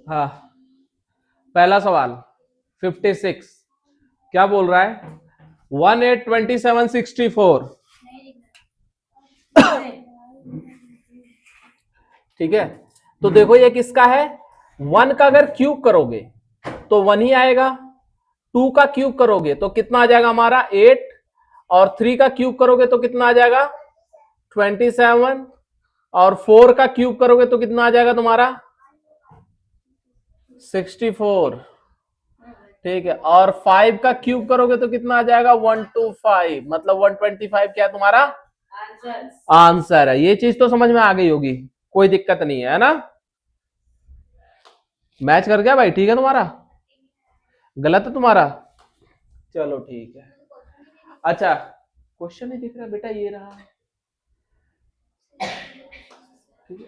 हाँ, पहला सवाल 56 क्या बोल रहा है? 182764। ठीक है, तो देखो ये किसका है? वन का अगर क्यूब करोगे तो वन ही आएगा, टू का क्यूब करोगे तो कितना आ जाएगा हमारा? 8, और थ्री का क्यूब करोगे तो कितना आ जाएगा? 27, और फोर का क्यूब करोगे तो कितना आ जाएगा तुम्हारा? 64। ठीक है, और फाइव का क्यूब करोगे तो कितना आ जाएगा? 125, मतलब 125 क्या तुम्हारा आंसर है। ये चीज तो समझ में आ गई होगी, कोई दिक्कत नहीं है ना? मैच कर गया भाई? ठीक है तुम्हारा? गलत है तुम्हारा? चलो ठीक है। अच्छा, क्वेश्चन नहीं दिख रहा बेटा, ये रहा। ठीक है,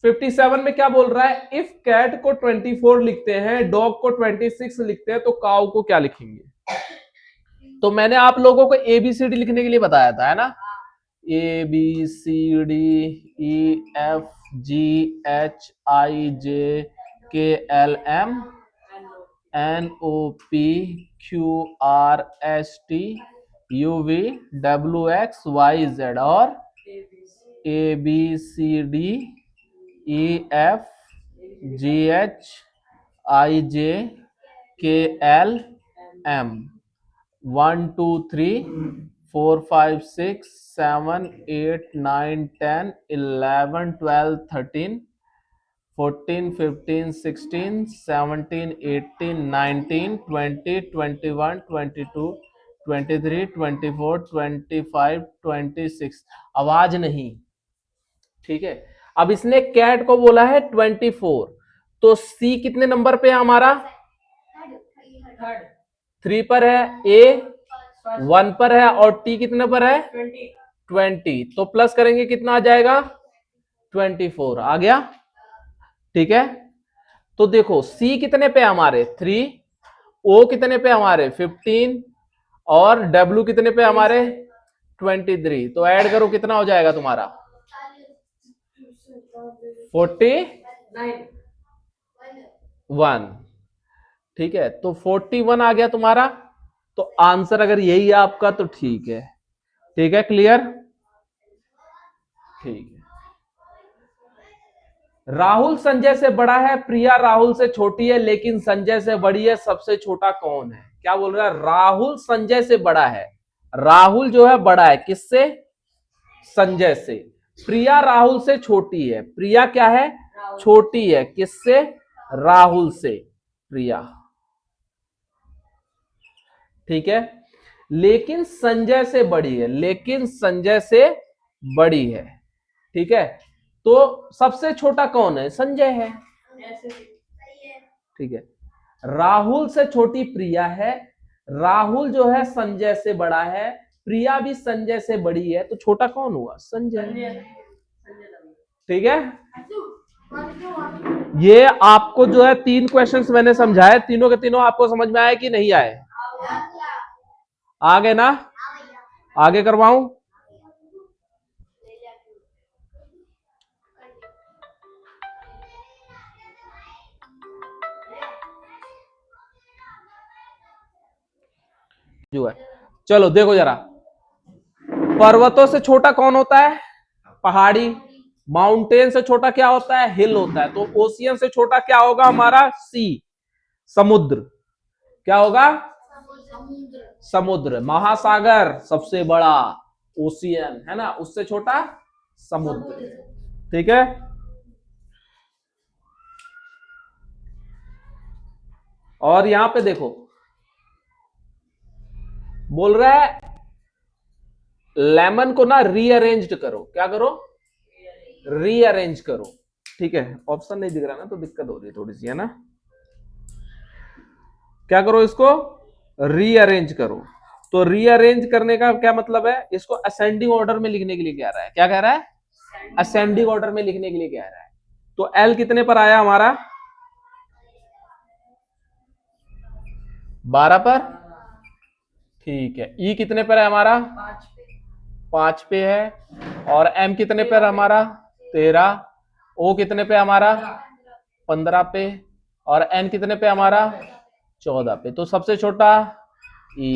57 में क्या बोल रहा है? इफ कैट को 24 लिखते हैं, डॉग को 26 लिखते हैं, तो काउ को क्या लिखेंगे? तो मैंने आप लोगों को ABCD लिखने के लिए बताया था, है ना? ABCDEFGHIJKLM NOPQRSTUVWXYZ, और ABCDEFGHIJKLM 1 2 3 4 5 6 7 8 9 10 11 12 13 14 15 16 17 18 19 20 21 22 23 24 25 26। आवाज नहीं। ठीक है, अब इसने कैट को बोला है 24, तो सी कितने नंबर पे है हमारा? 3 पर है, ए 1 पर है, और टी कितने पर है? 20। तो प्लस करेंगे कितना आ जाएगा? 24 आ गया। ठीक है, तो देखो सी कितने पे हमारे? 3, ओ कितने पे हमारे? 15, और डब्ल्यू कितने पे हमारे? 23। तो ऐड करो कितना हो जाएगा तुम्हारा? 41। ठीक है, तो 41 आ गया तुम्हारा। तो आंसर अगर यही है आपका तो ठीक है। ठीक है, क्लियर? ठीक है। राहुल संजय से बड़ा है, प्रिया राहुल से छोटी है, लेकिन संजय से बड़ी है, सबसे छोटा कौन है? क्या बोल रहा है? राहुल संजय से बड़ा है। राहुल जो है बड़ा है किससे? संजय से। प्रिया राहुल से छोटी है। प्रिया क्या है? छोटी है किससे? राहुल से। प्रिया। ठीक है, लेकिन संजय से बड़ी है। लेकिन संजय से बड़ी है। ठीक है, तो सबसे छोटा कौन है? संजय है। ठीक है, राहुल से छोटी प्रिया है, राहुल जो है संजय से बड़ा है, प्रिया भी संजय से बड़ी है, तो छोटा कौन हुआ? संजय। ठीक है, ये आपको जो है 3 क्वेश्चंस मैंने समझाए, तीनों के तीनों आपको समझ में आए कि नहीं आए? आ गए ना? आगे करवाऊं? जो है, चलो देखो जरा, पर्वतों से छोटा कौन होता है? पहाड़ी। माउंटेन से छोटा क्या होता है? हिल होता है। तो ओशियन से छोटा क्या होगा हमारा? सी, समुद्र। क्या होगा? समुद्र। महासागर सबसे बड़ा ओशियन है ना, उससे छोटा समुद्र। ठीक है, और यहां पे देखो बोल रहा है लेमन को ना रीअरेंज करो। क्या करो? रीअरेंज करो। ठीक है, ऑप्शन नहीं दिख रहा ना तो दिक्कत हो रही है थोड़ी सी, है ना? क्या करो? इसको रीअरेंज करो। तो रीअरेंज करने का क्या मतलब है? इसको असेंडिंग ऑर्डर में लिखने के लिए कह रहा है। क्या कह रहा है? असेंडिंग ऑर्डर में लिखने के लिए कह रहा है। तो एल कितने पर आया हमारा? 12 पर। ठीक है, ई कितने पर है हमारा? 5 पे है। और एम कितने पर हमारा? 13। ओ कितने पे हमारा? 15 पे, और n कितने पे हमारा 14 पे, तो सबसे छोटा E,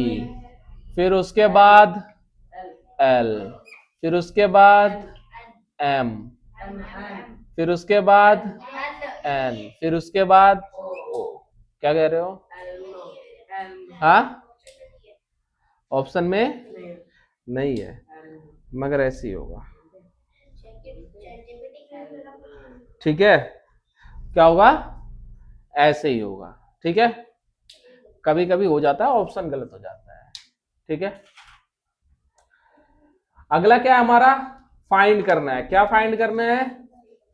फिर उसके बाद L, फिर उसके बाद M, फिर उसके बाद N, फिर उसके बाद O। क्या कह रहे हो? हाँ, ऑप्शन में नहीं है, मगर ऐसे ही होगा। ठीक है, क्या होगा? ऐसे ही होगा। ठीक है, कभी कभी हो जाता है, ऑप्शन गलत हो जाता है। ठीक है, अगला क्या है हमारा? फाइंड करना है। क्या फाइंड करना है?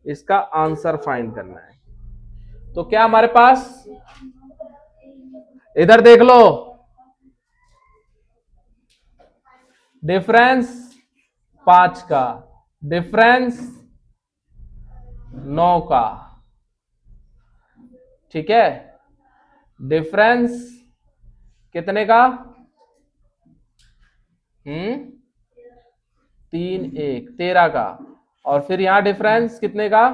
इसका आंसर फाइंड करना है। तो क्या हमारे पास, इधर देख लो, डिफरेंस 5 का, डिफरेंस 9 का, ठीक है, डिफरेंस कितने का? 3 1 13 का, और फिर यहां डिफरेंस कितने का?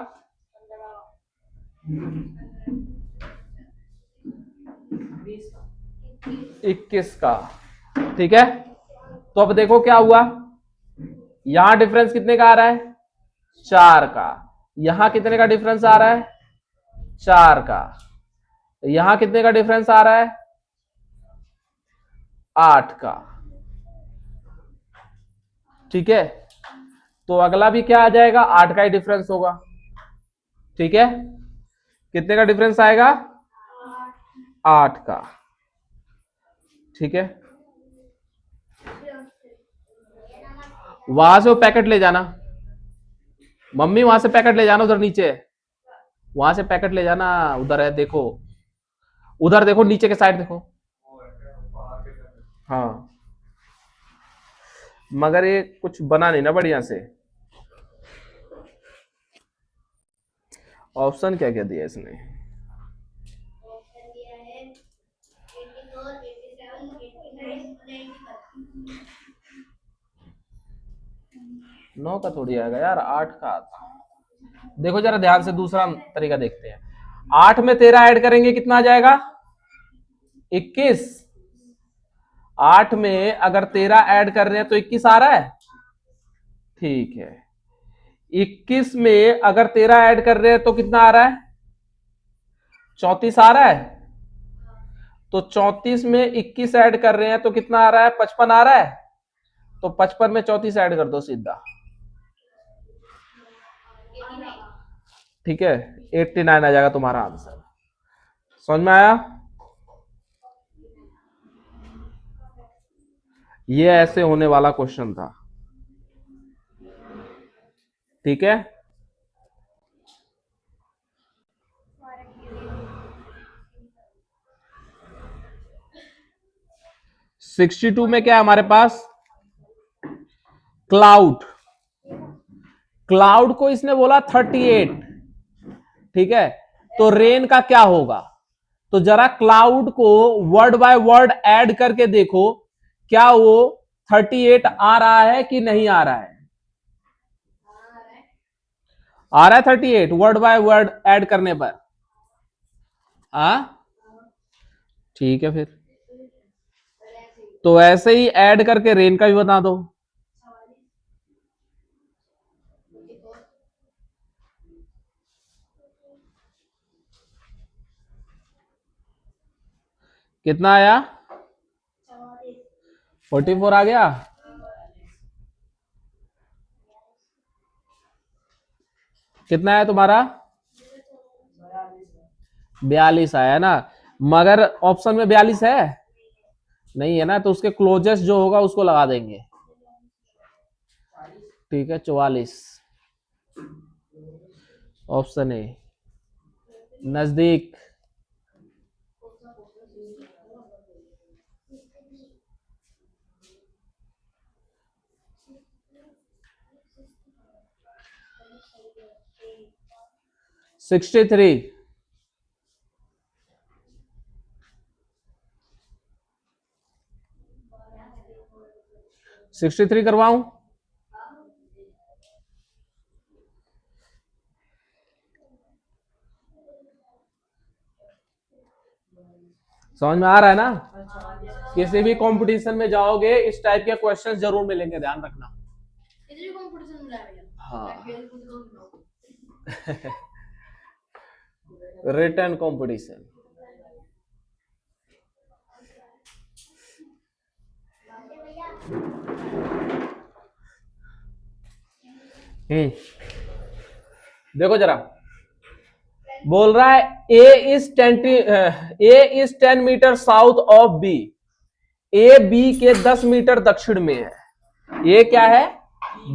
21 का। ठीक है, तो अब देखो क्या हुआ, यहां डिफरेंस कितने का आ रहा है? 4 का। यहां कितने का डिफरेंस आ रहा है? 4 का। यहां कितने का डिफरेंस आ रहा है? 8 का। ठीक है, तो अगला भी क्या आ जाएगा? 8 का ही डिफरेंस होगा। ठीक है, कितने का डिफरेंस आएगा? 8 का। ठीक है, वहां से वो पैकेट ले जाना, मम्मी वहां से पैकेट ले जाना, उधर नीचे, वहां से पैकेट ले जाना, उधर है देखो, उधर देखो, नीचे के साइड देखो। हाँ, मगर ये कुछ बना नहीं ना बढ़िया से। ऑप्शन क्या क्या दिया इसने? 9 का थोड़ी आएगा यार, 8 का आता। देखो जरा ध्यान से, दूसरा तरीका देखते हैं। 8 में 13 ऐड करेंगे, कितना आ जाएगा? 21। 8 में अगर 13 ऐड कर रहे हैं तो 21 आ रहा है। ठीक है, 21 में अगर 13 ऐड कर रहे हैं तो कितना आ रहा है? 34 आ रहा है। तो 34 में 21 ऐड कर रहे हैं तो कितना आ रहा है? 55 आ रहा है। तो 55 में 34 ऐड कर दो सीधा। ठीक है, 89 आ जाएगा तुम्हारा आंसर। समझ में आया? ये ऐसे होने वाला क्वेश्चन था। ठीक है, सिक्सटी टू में क्या है हमारे पास? क्लाउड। क्लाउड को इसने बोला 38। ठीक है, तो रेन का क्या होगा? तो जरा क्लाउड को वर्ड बाय वर्ड ऐड करके देखो, क्या वो 38 आ रहा है कि नहीं आ रहा है? आ रहा है 38 वर्ड बाय वर्ड ऐड करने पर? ठीक है, फिर तो ऐसे ही ऐड करके रेन का भी बता दो। कितना आया? 44 आ गया। कितना आया तुम्हारा? 42 आया ना, मगर ऑप्शन में 42 है नहीं है ना, तो उसके क्लोजेस्ट जो होगा उसको लगा देंगे। ठीक है, 44 ऑप्शन ए, नजदीक। Sixty three. 63 करवाऊं? समझ में आ रहा है ना? किसी भी कंपटीशन में जाओगे इस टाइप के क्वेश्चन जरूर मिलेंगे, ध्यान रखना। हाँ रिटन कंपटीशन। देखो जरा, बोल रहा है A is 10 metre south of B. A B के 10 मीटर दक्षिण में है। ये क्या है?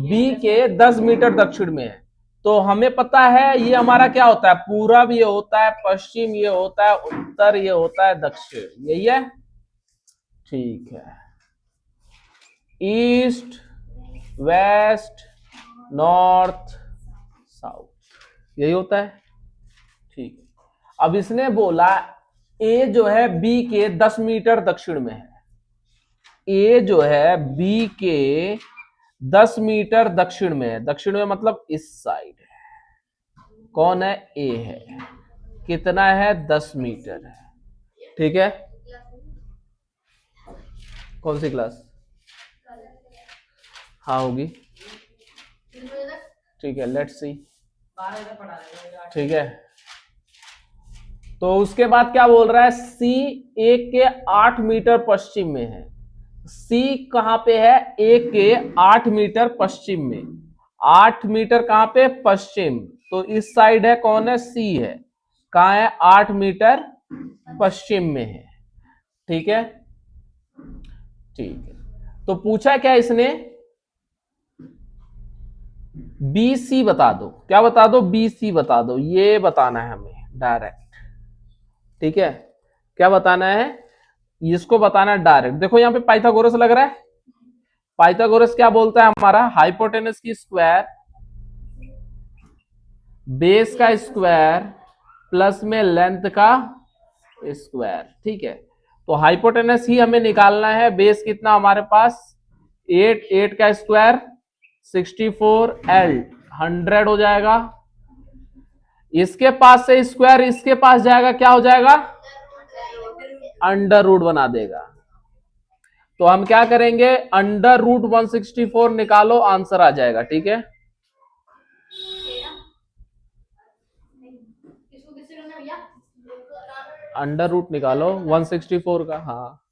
बी के 10 मीटर दक्षिण में है। तो हमें पता है ये हमारा क्या होता है, पूरब ये होता है, पश्चिम ये होता है, उत्तर ये होता है, दक्षिण यही है। ठीक है, ईस्ट वेस्ट नॉर्थ साउथ यही होता है। ठीक है, अब इसने बोला ए जो है बी के 10 मीटर दक्षिण में है। ए जो है बी के 10 मीटर दक्षिण में है। दक्षिण में मतलब इस साइड है। कौन है? ए है। कितना है? 10 मीटर है। ठीक है, कौन सी क्लास? हाँ होगी। ठीक है, लेट्स सी। ठीक है, तो उसके बाद क्या बोल रहा है? सी ए के 8 मीटर पश्चिम में है। सी कहां पे है? ए के 8 मीटर पश्चिम में। 8 मीटर कहां पे? पश्चिम। तो इस साइड है, कौन है? सी है। कहां है? 8 मीटर पश्चिम में है। ठीक है, ठीक है। तो पूछा क्या इसने? बी सी बता दो। क्या बता दो? बी सी बता दो। ये बताना है हमें डायरेक्ट। ठीक है, क्या बताना है? इसको बताना है डायरेक्ट। देखो यहां पे पाइथागोरस लग रहा है। पाइथागोरस क्या बोलता है हमारा? हाइपोटेनस की स्क्वायर बेस का स्क्वायर प्लस में लेंथ का स्क्वायर। ठीक है, तो हाइपोटेनस ही हमें निकालना है। बेस कितना हमारे पास? 8, 8 का स्क्वायर 64, L 100 हो जाएगा। इसके पास से स्क्वायर इसके पास जाएगा, क्या हो जाएगा? अंडर रूट बना देगा। तो हम क्या करेंगे? अंडर रूट 164 निकालो, आंसर आ जाएगा। ठीक है, अंडर रूट निकालो 164 का। हाँ